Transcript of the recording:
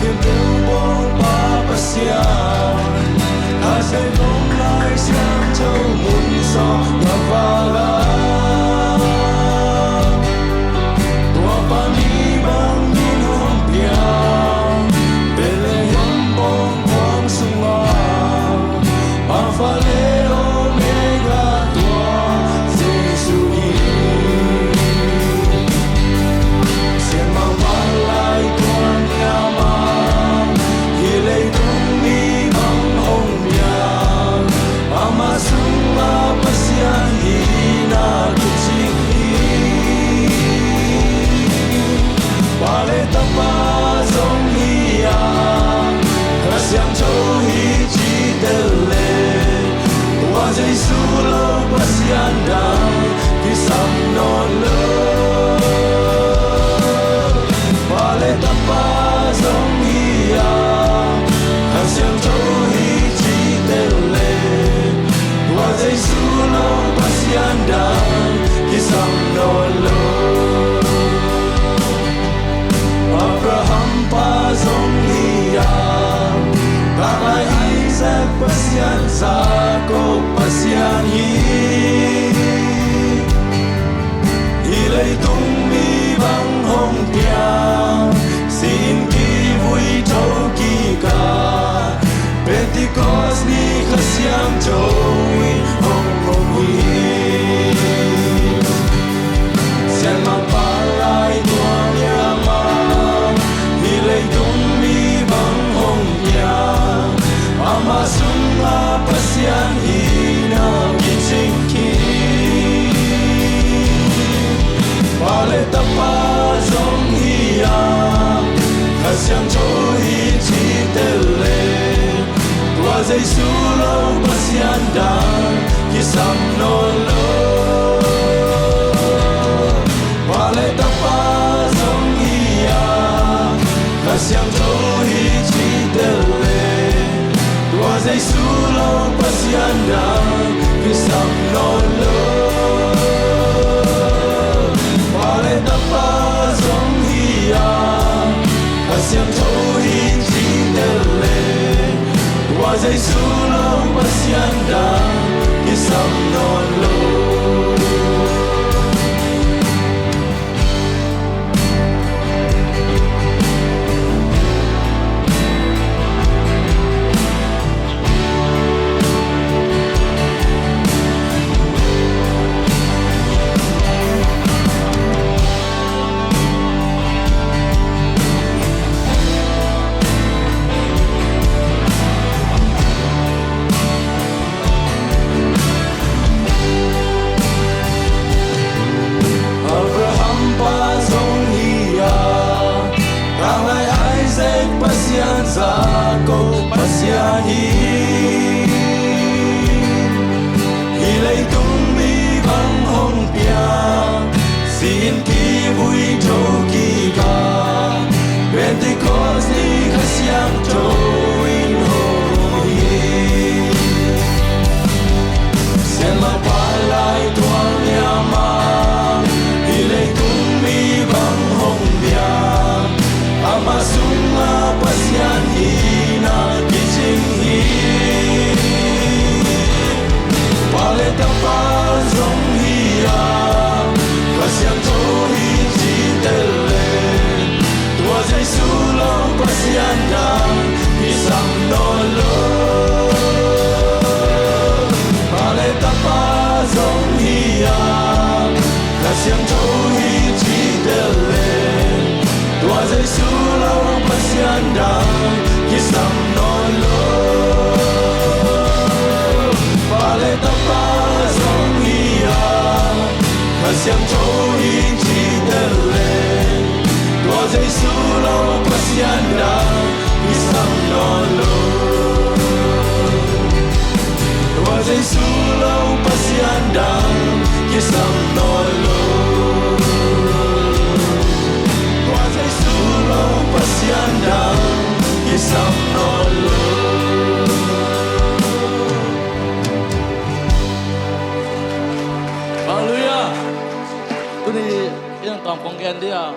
hiệp yêu bông ba pasian ta sẽ bóng lại sáng châu muôn gió và vàng tua pani bang nhìn hồng piang bele yam bông quang sung alpha le omega tua Giêsu xem mang lại con nhà mang hi lấy tung mi bằng hồng piang ama sung pasian hina Pale tapa zong hiya Kasyang châu hi chi tele Tua Giêsu lo pasian dang Kisam non lo Pale tapa zong hiya Kasyang châu hi chi tele Tua Giêsu lo pasian dang Kisam non lo Abraham pa zong hiya Kakay Isaac pasian Jacob pasian Hilay tung mi bang hong piang Xin ki vui trâu ki ka Pentecost ni khasyang châu hong hong hi Sian ma palay tuang yamang Hilay tung mi bang hong piang Ama sunga pasian hina kiching ki Pale tapa zong hiya Kasyang châu hi chi tele Tua Giêsu lo pasian dang Kisam non lo Pale tapa zong hiya Kasyang châu hi chi tele Tua Giêsu lo pasian dang Kisam non lo Pale tapa zong hiya Kasyang châu hi chi tele Tua Giêsu lo pasian dang Kisam non lo pasian Jacob pasian Hilay tung mi bang hong piang Xin ki vui trâu ki ka Pentecost ni khasyang châu hong hi Sian ma palay tuang yamang Hilay tung mi bang hong piang Ama sunga pasian hina kiching hi Pale tapa zong hiya Kasyang châu hi chi tele Tua Giêsu lo pasian dang Kisam non lo Pale tapa zong hiya Kasyang châu hi chi tele Tua Giêsu lo pasian dang Kisam non lo Pale tapa zong hiya Kasyang châu hi chi tele Tua Giêsu lo pasian dang Kisam non lo Tua Giêsu lo pasian dang Kisam non lo pasian dang Kisam non lo Hallelujah. Tu ni yang tuang ponggen dia.